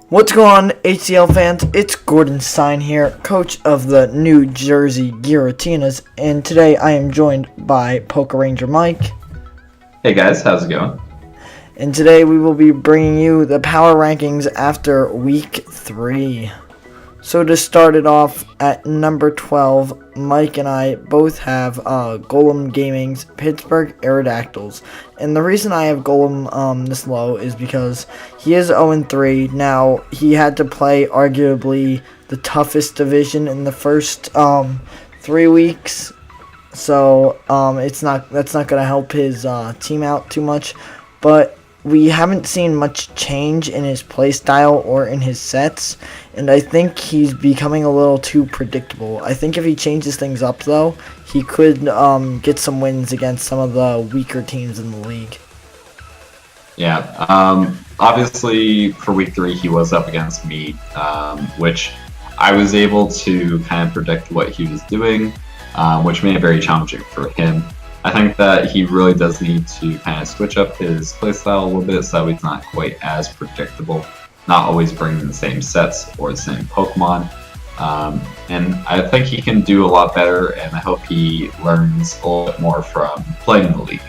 What's going on, HCL fans? It's Gordon Sine here, coach of the New Jersey Giratinas, and today I am joined by PokeRangerMike. Hey guys, how's it going? And today we will be bringing you the power rankings after week 3. So to start it off, at number 12, Mike and I both have GolemGaming's Pittsburgh Aerodactyls. And the reason I have Golem this low is because he is 0-3. Now, he had to play arguably the toughest division in the first 3 weeks. So that's not going to help his team out too much. But we haven't seen much change in his playstyle or in his sets, and I think he's becoming a little too predictable. I think if he changes things up, though, he could get some wins against some of the weaker teams in the league. Yeah, obviously for week 3 he was up against me, which I was able to kind of predict what he was doing, which made it very challenging for him. I think that he really does need to kind of switch up his playstyle a little bit so he's not quite as predictable, not always bringing the same sets or the same Pokemon. And I think he can do a lot better, and I hope he learns a little bit more from playing in the league.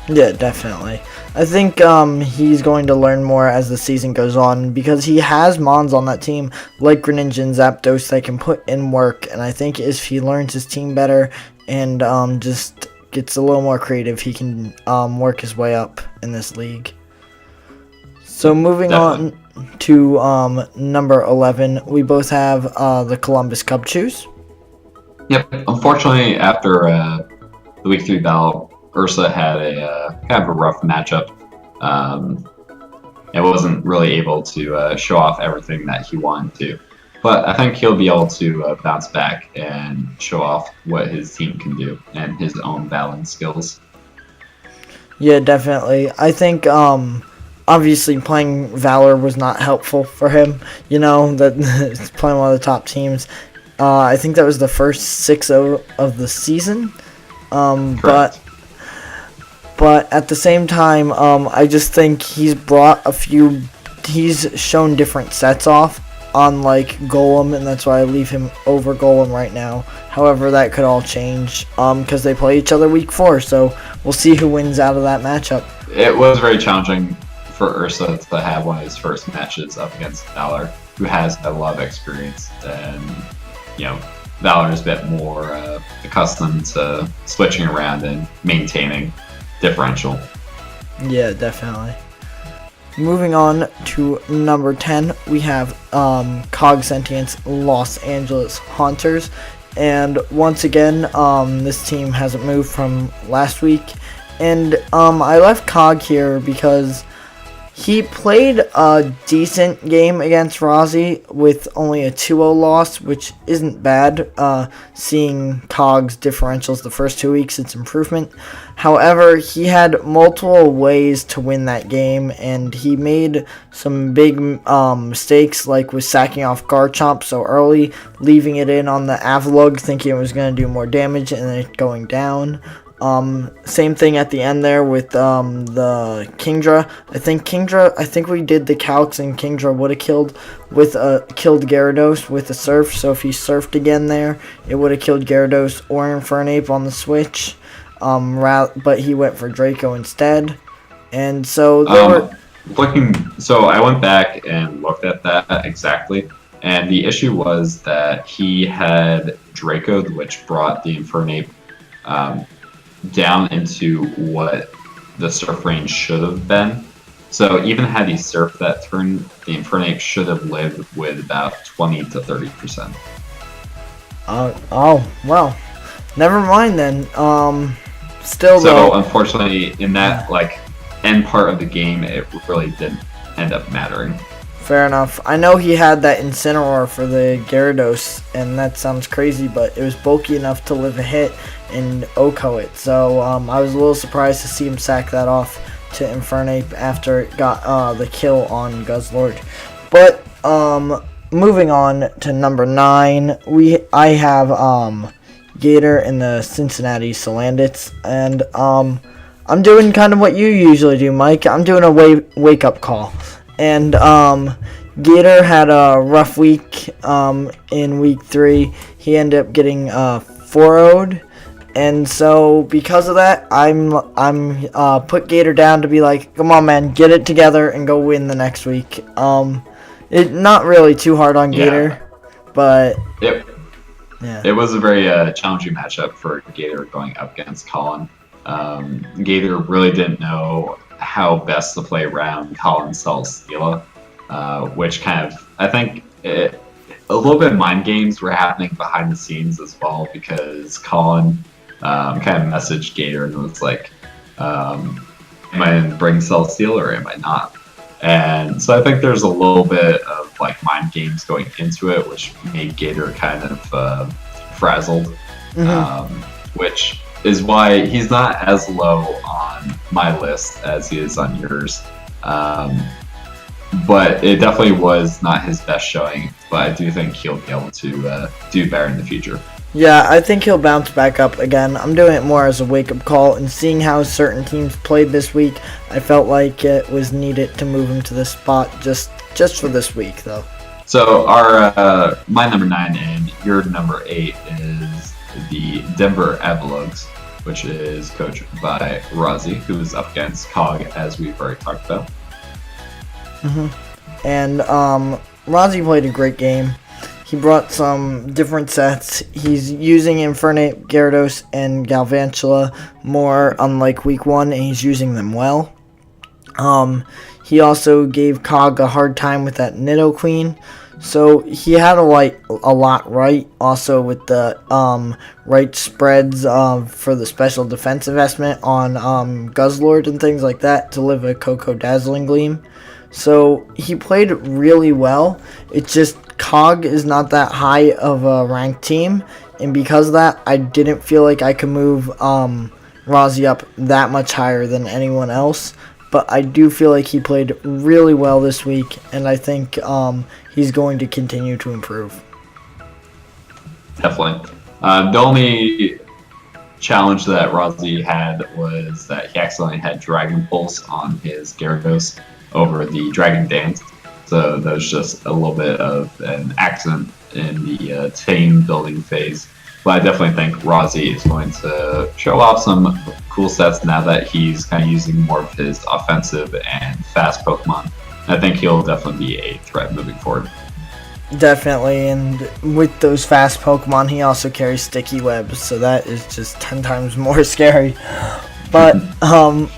Yeah, definitely. I think he's going to learn more as the season goes on because he has Mons on that team like Greninja and Zapdos that can put in work, and I think if he learns his team better and just gets a little more creative, he can work his way up in this league. So moving on to number 11, we both have the Columbus Cubchoos. Yep, unfortunately after the week 3 battle, Ursa had a kind of a rough matchup. It wasn't really able to show off everything that he wanted to. But I think he'll be able to bounce back and show off what his team can do and his own battling skills. Yeah, definitely. I think obviously playing Valor was not helpful for him. You know, that he's playing one of the top teams. I think that was the first 6 of the season. But at the same time, I just think he's shown different sets off on like Golem, and that's why I leave him over Golem right now. However, that could all change because they play each other week 4, so we'll see who wins out of that matchup. It was very challenging for Ursa to have one of his first matches up against Valor, who has a lot of experience, and Valor is a bit more accustomed to switching around and maintaining differential. Yeah, definitely. Moving on to number 10, we have CogSentient's Los Angeles Haunters. And once again, this team hasn't moved from last week. And I left Cog here because he played a decent game against Rozzy with only a 2-0 loss, which isn't bad. Seeing Cog's differentials the first 2 weeks, it's improvement. However, he had multiple ways to win that game, and he made some big mistakes, like with sacking off Garchomp so early, leaving it in on the Avaluggs, thinking it was going to do more damage, and then it going down. Same thing at the end there with the Kingdra. I think we did the Calcs, and Kingdra would have killed Gyarados with a Surf. So if he surfed again there, it would have killed Gyarados or Infernape on the switch. But he went for Draco instead, and so they were looking. So I went back and looked at that exactly, and the issue was that he had Draco, which brought the Infernape down into what the surf range should have been. So even had he surfed that turn, the Infernape should have lived with about 20 to 30%. Oh, well, never mind then. Still so though, unfortunately in that end part of the game, it really didn't end up mattering. Fair enough. I know he had that Incineroar for the Gyarados, and that sounds crazy, but it was bulky enough to live a hit and OHKO it. So I was a little surprised to see him sack that off to Infernape after it got the kill on Guzzlord. But moving on to number 9, I have Gaytor in the Cincinnati Salandits, and I'm doing kind of what you usually do, Mike. I'm doing a wake-up call. And Gaytor had a rough week in week 3. He ended up getting 4-0'd. And so because of that, I'm put Gaytor down to be like, come on, man, get it together and go win the next week. It not really too hard on Gaytor, but yeah, it was a very challenging matchup for Gaytor going up against Collin. Gaytor really didn't know how best to play around Collin's Celesteela, which kind of, I think, a little bit of mind games were happening behind the scenes as well, because Collin kind of messaged Gaytor and was like, am I going to bring Celesteela or am I not? And so I think there's a little bit of like mind games going into it, which made Gaytor kind of frazzled, which is why he's not as low on my list as he is on yours. But it definitely was not his best showing, but I do think he'll be able to do better in the future. Yeah, I think he'll bounce back up again. I'm doing it more as a wake-up call, and seeing how certain teams played this week, I felt like it was needed to move him to this spot just for this week, though. So our my number 9 and your number 8 is the Denver Avaluggs, which is coached by Rozzy, who is up against Cog, as we've already talked about. And Rozzy played a great game. He brought some different sets. He's using Infernape, Gyarados, and Galvantula more, unlike week 1, and he's using them well. He also gave Cog a hard time with that Nidoqueen. So he had a lot right. Also with the right spreads for the special defense investment on Guzzlord and things like that to live a Cocoa Dazzling Gleam. So he played really well. It's just Cog is not that high of a ranked team, and because of that, I didn't feel like I could move Rozzy up that much higher than anyone else. But I do feel like he played really well this week, and I think he's going to continue to improve. Definitely. The only challenge that Rozzy had was that he accidentally had Dragon Pulse on his Gyarados over the Dragon Dance. So that was just a little bit of an accident in the team building phase. But I definitely think Rozzy is going to show off some cool sets now that he's kind of using more of his offensive and fast Pokemon. I think he'll definitely be a threat moving forward. Definitely, and with those fast Pokemon, he also carries Sticky Webs, so that is just 10 times more scary. But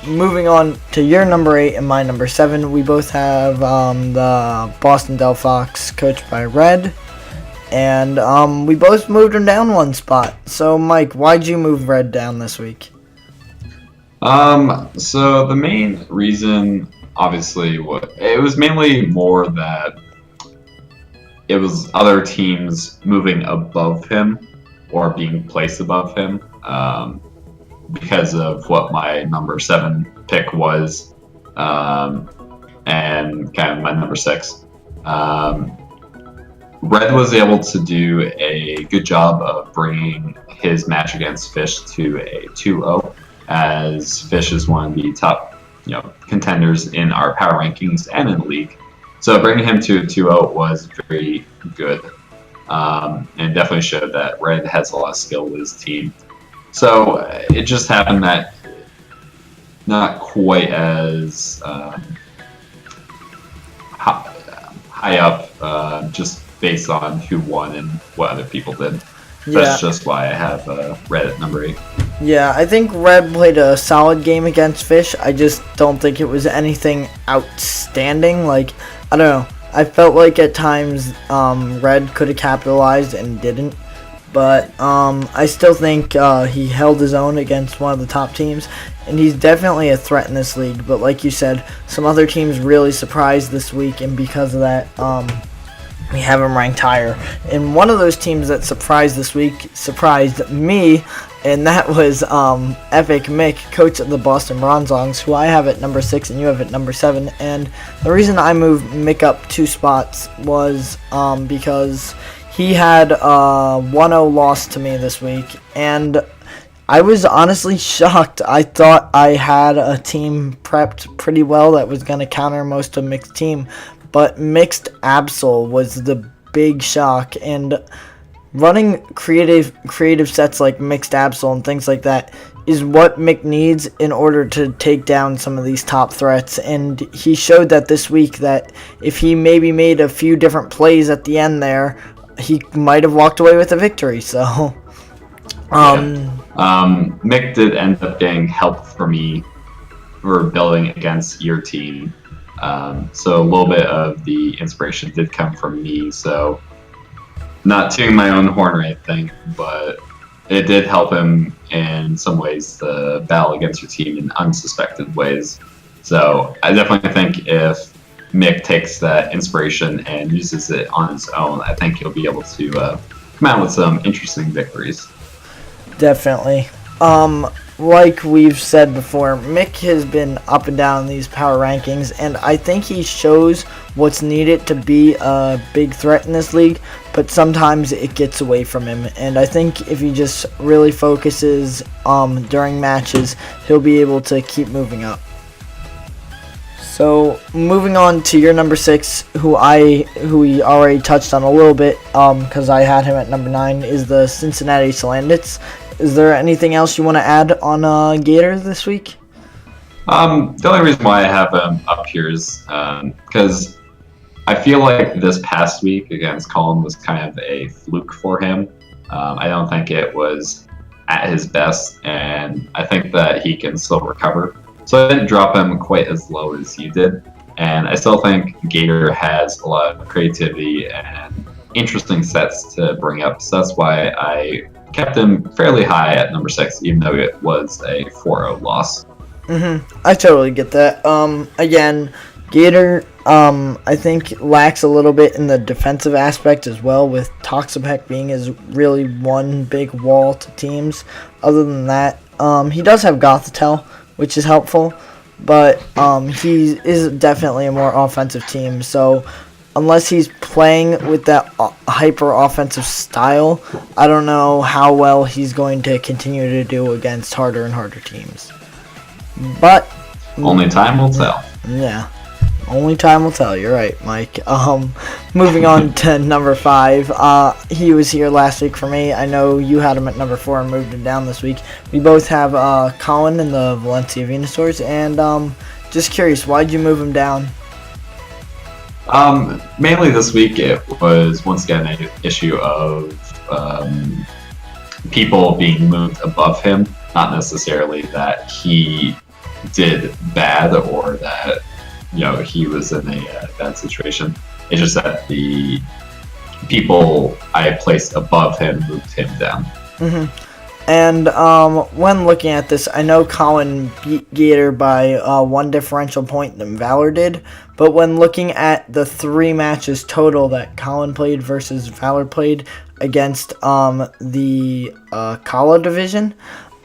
moving on to your number 8 and my number 7, we both have the Boston Delphox, coached by Red, and we both moved him down one spot. So, Mike, why'd you move Red down this week? So the main reason, obviously, it was mainly more that it was other teams moving above him or being placed above him. Because of what my number 7 pick was, and kind of my number 6. Red was able to do a good job of bringing his match against Fish to a 2-0, as Fish is one of the top contenders in our power rankings and in the league. So bringing him to a 2-0 was very good, and definitely showed that Red has a lot of skill with his team. So it just happened that not quite as high up, just based on who won and what other people did. Yeah. That's just why I have Red at number 8. Yeah, I think Red played a solid game against Fish. I just don't think it was anything outstanding. Like, I don't know. I felt like at times Red could have capitalized and didn't. But I still think he held his own against one of the top teams, and he's definitely a threat in this league. But like you said, some other teams really surprised this week, and because of that, we have him ranked higher. And one of those teams that surprised this week surprised me, and that was EpicMic, coach of the Boston Bronzongs, who I have at number 6 and you have at number 7. And the reason I moved Mick up 2 spots was because he had a 1-0 loss to me this week, and I was honestly shocked. I thought I had a team prepped pretty well that was going to counter most of Mixed team, but Mixed Absol was the big shock, and running creative sets like Mixed Absol and things like that is what Mick needs in order to take down some of these top threats, and he showed that this week that if he maybe made a few different plays at the end there, he might have walked away with a victory, so... Mick did end up getting help for me for building against your team. So a little bit of the inspiration did come from me, so not tooting my own horn or anything, but it did help him in some ways to battle against your team in unsuspected ways. So I definitely think if Mick takes that inspiration and uses it on his own, I think he'll be able to come out with some interesting victories. Definitely. Like we've said before, Mick has been up and down in these power rankings, and I think he shows what's needed to be a big threat in this league, but sometimes it gets away from him, and I think if he just really focuses during matches, he'll be able to keep moving up. So moving on to your number 6, who we already touched on a little bit, because I had him at number 9, is the Cincinnati Salandits. Is there anything else you want to add on Gaytor this week? The only reason why I have him up here is because I feel like this past week against Collin was kind of a fluke for him. I don't think it was at his best, and I think that he can still recover. So I didn't drop him quite as low as you did, and I still think Gaytor has a lot of creativity and interesting sets to bring up. So that's why I kept him fairly high at number 6, even though it was a 4-0 loss. I totally get that. Again, Gaytor, I think lacks a little bit in the defensive aspect as well, with Toxapeck being his really one big wall to teams. Other than that, he does have Gothitelle, which is helpful, but he is definitely a more offensive team, so unless he's playing with that hyper-offensive style, I don't know how well he's going to continue to do against harder and harder teams. But only time will tell. Yeah, only time will tell. You're right, Mike. Moving on to number 5. He was here last week for me. I know you had him at number 4 and moved him down this week. We both have Collin in the Valencia Venusaurs, and just curious, why'd you move him down? Mainly this week it was once again an issue of people being moved above him, not necessarily that he did bad or that he was in a bad situation. It's just that the people I placed above him moved him down. And when looking at this, I know Collin beat Gaytor by 1 differential point than Valor did, but when looking at the 3 matches total that Collin played versus Valor played against the Kala division,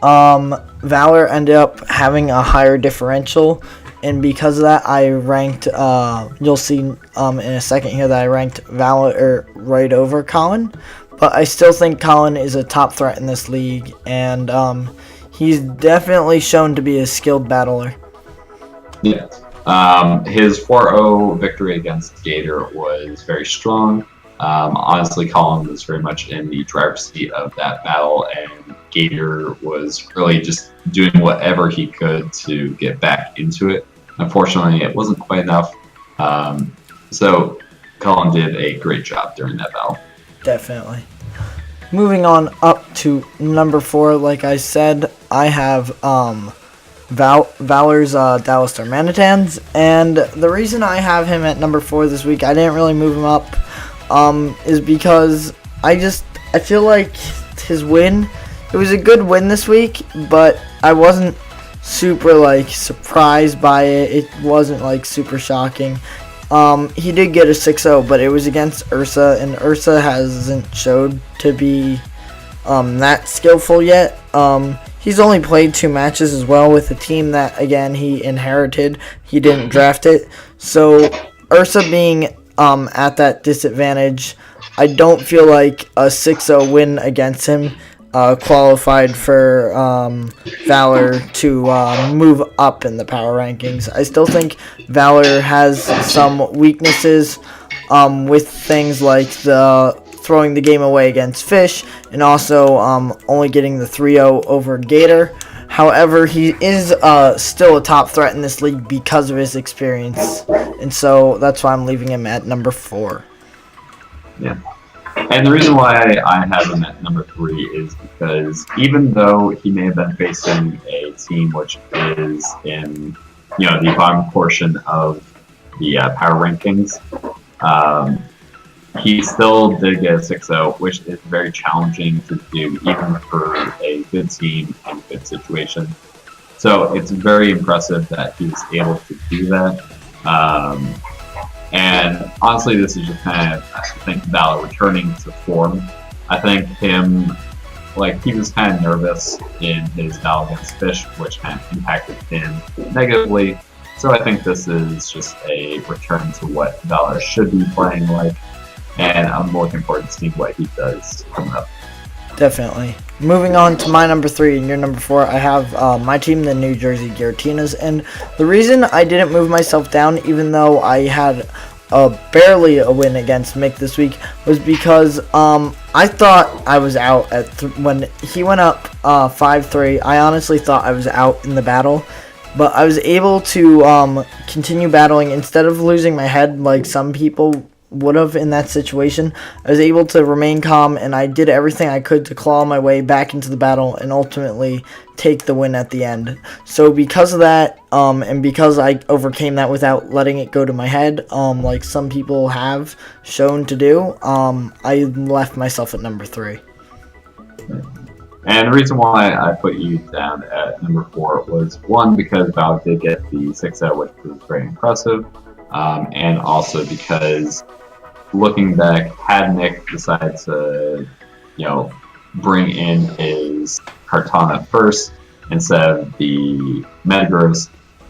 Valor ended up having a higher differential, and because of that, I ranked, you'll see in a second here that I ranked Valor right over Collin. But I still think Collin is a top threat in this league, and he's definitely shown to be a skilled battler. Yeah. His 4-0 victory against Gaytor was very strong. Honestly, Collin was very much in the driver's seat of that battle, and Gaytor was really just doing whatever he could to get back into it. Unfortunately, it wasn't quite enough. So Collin did a great job during that battle. Definitely. Moving on up to number 4, like I said, I have Valor's Dallas Darmanitans, and the reason I have him at number 4 this week, I didn't really move him up, is because I feel like his win, it was a good win this week, but I wasn't super surprised by it. It wasn't super shocking. He did get a 6-0, but it was against Ursa, and Ursa hasn't showed to be that skillful yet. He's only played 2 matches as well with a team that, again, he inherited. He didn't draft it. So Ursa being at that disadvantage, I don't feel like a 6-0 win against him qualified for Valor to move up in the power rankings. I still think Valor has some weaknesses with things like the throwing the game away against Fish, and also only getting the 3-0 over Gaytor. However, he is still a top threat in this league because of his experience, and so that's why I'm leaving him at number 4. Yeah. And the reason why I have him at number 3 is because even though he may have been facing a team which is in, the bottom portion of the power rankings, he still did get a 6-0, which is very challenging to do, even for a good team and good situation. So it's very impressive that he was able to do that. And honestly, this is just kind of, I think, Valor returning to form. I think him, he was kind of nervous in his battle against Fish, which kind of impacted him negatively. So I think this is just a return to what Valor should be playing like. And I'm looking forward to seeing what he does coming up. Definitely. Moving on to my number 3 and your number 4, I have my team, the New Jersey Giratinas. And the reason I didn't move myself down, even though I had barely a win against Mick this week, was because I thought I was out at when he went up 5-3. I honestly thought I was out in the battle. But I was able to continue battling instead of losing my head like some people would have in that situation. I was able to remain calm, and I did everything I could to claw my way back into the battle and ultimately take the win at the end. So because of that, and because I overcame that without letting it go to my head, like some people have shown to do, I left myself at number 3. And the reason why I put you down at number 4 was, one, because Val did get the 6-0, which was very impressive, and also because, looking back, had Nick decided to, bring in his Kartana first instead of the Metagross,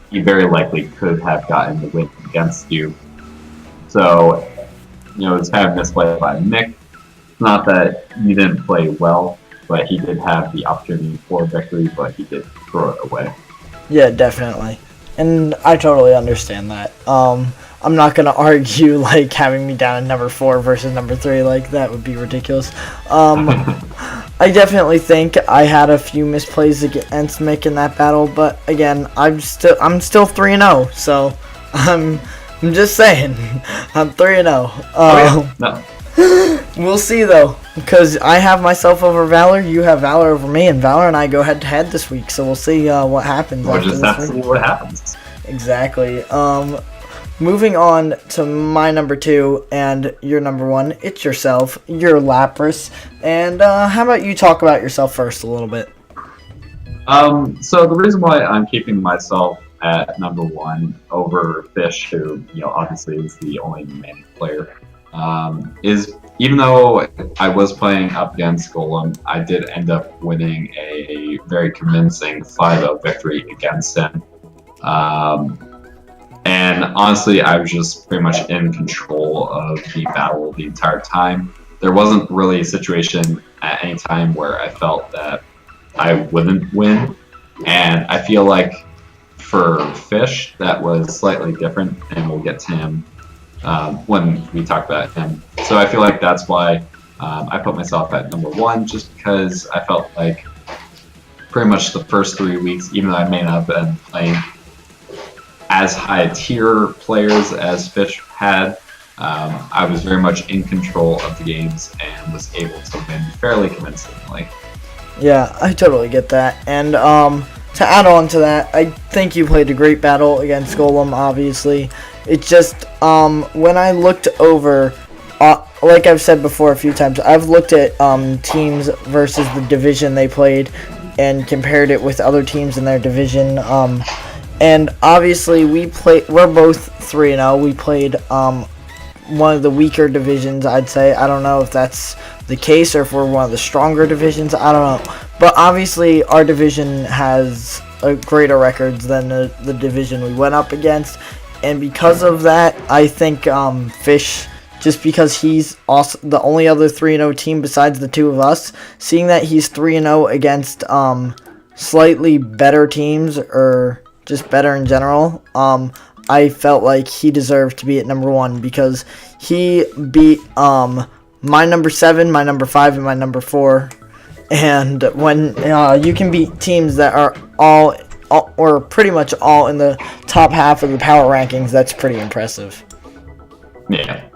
he very likely could have gotten the win against you. So, it's kind of misplayed by Nick. Not that you didn't play well, but he did have the opportunity for victory, but he did throw it away. Yeah, definitely. And I totally understand that. I'm not going to argue, having me down at number 4 versus number 3. That would be ridiculous. I definitely think I had a few misplays against Mick in that battle, but again, I'm still 3-0, so I'm just saying. I'm 3-0. No. We'll see, though, because I have myself over Valor, you have Valor over me, and Valor and I go head-to-head this week, so we'll see what happens. We'll just have to see what happens. Exactly. Moving on to my number 2 and your number 1, it's yourself, you're Lapras, and how about you talk about yourself first a little bit? So the reason why I'm keeping myself at number 1 over Fish, who, obviously is the only remaining player, is even though I was playing up against Golem, I did end up winning a very convincing 5-0 victory against him. And honestly, I was just pretty much in control of the battle the entire time. There wasn't really a situation at any time where I felt that I wouldn't win. And I feel like for Fish, that was slightly different, and we'll get to him when we talk about him. So I feel like that's why I put myself at number 1, just because I felt like pretty much the first 3 weeks, even though I may not have been playing as high tier players as Fish had, I was very much in control of the games and was able to win fairly convincingly. Yeah, I totally get that. And to add on to that, I think you played a great battle against Golem, obviously. It's just, when I looked over, like I've said before a few times, I've looked at teams versus the division they played and compared it with other teams in their division. And obviously, we're both 3-0. We played one of the weaker divisions, I'd say. I don't know if that's the case or if we're one of the stronger divisions. I don't know. But obviously, our division has greater records than the division we went up against. And because of that, I think Fish just because he's also the only other 3-0 team besides the two of us. Seeing that he's 3-0 against slightly better teams, or just better in general, I felt like he deserved to be at number 1 because he beat my number 7, my number 5, and my number 4. And when you can beat teams that are all or pretty much all in the top half of the power rankings, that's pretty impressive. Yeah.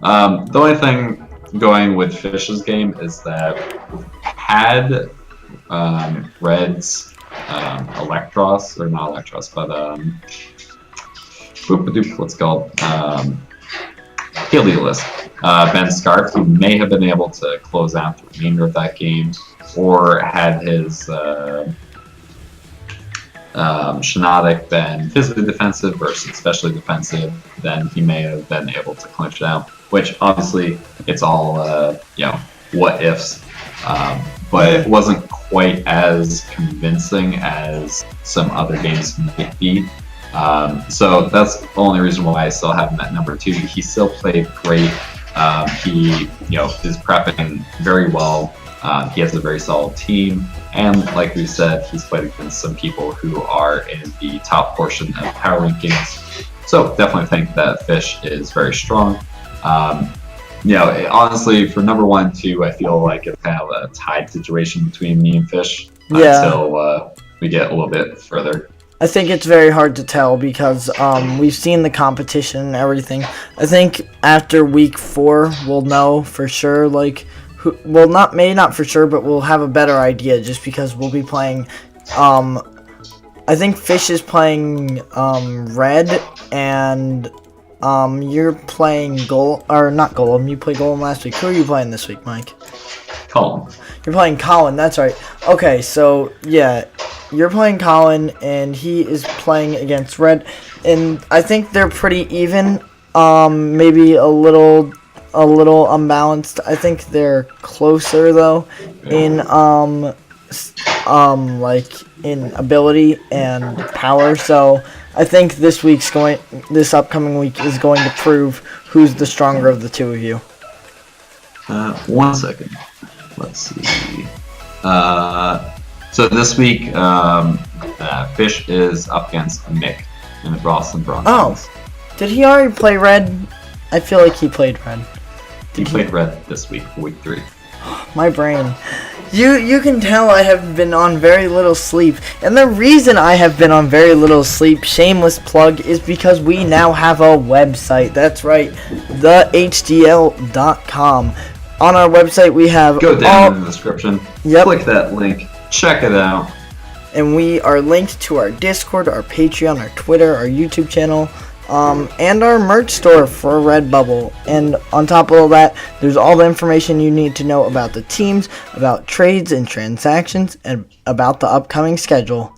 The only thing going with Fish's game is that had Red's Electros, or not Electros, but what's it called? Heliolisk. Ben Scarf, he may have been able to close out the remainder of that game, or had his Shiinotic been physically defensive versus especially defensive, then he may have been able to clinch it out. Which obviously it's all what ifs, but it wasn't quite as convincing as some other games might be. So that's the only reason why I still have him at number 2. He still played great. He is prepping very well. He has a very solid team, and like we said, he's played against some people who are in the top portion of power rankings. So definitely think that Fish is very strong. Honestly, for number 1, 2, I feel like it's kind of a tied situation between me and Fish until we get a little bit further. I think it's very hard to tell because we've seen the competition and everything. I think after week 4, we'll know for sure. Maybe not for sure, but we'll have a better idea just because we'll be playing. I think Fish is playing Red, and you're playing not Golem. You played Golem last week. Who are you playing this week, Mike? Collin. You're playing Collin. That's right. Okay, so yeah. You're playing Collin, and he is playing against Red, and I think they're pretty even. Maybe a little unbalanced. I think they're closer though in in ability and power. So I think this upcoming week is going to prove who's the stronger of the two of you. 1 second. Let's see. So this week, Fish is up against Mick in the Bronzongs. Oh, did he already play Red? I feel like he played Red. He played Red this week for week 3. My brain. You can tell I have been on very little sleep. And the reason I have been on very little sleep, shameless plug, is because we now have a website. That's right, thehdl.com. On our website we have Go down in the description. Yep. Click that link. Check it out. And we are linked to our Discord, our Patreon, our Twitter, our YouTube channel, and our merch store for Redbubble. And on top of all that, there's all the information you need to know about the teams, about trades and transactions, and about the upcoming schedule.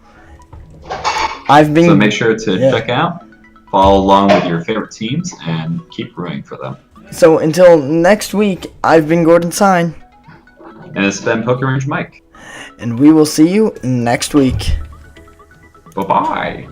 So make sure to check out, follow along with your favorite teams, and keep rooting for them. So until next week, I've been Gordon Sine. And it's been PokeRangerMike. And we will see you next week. Bye-bye.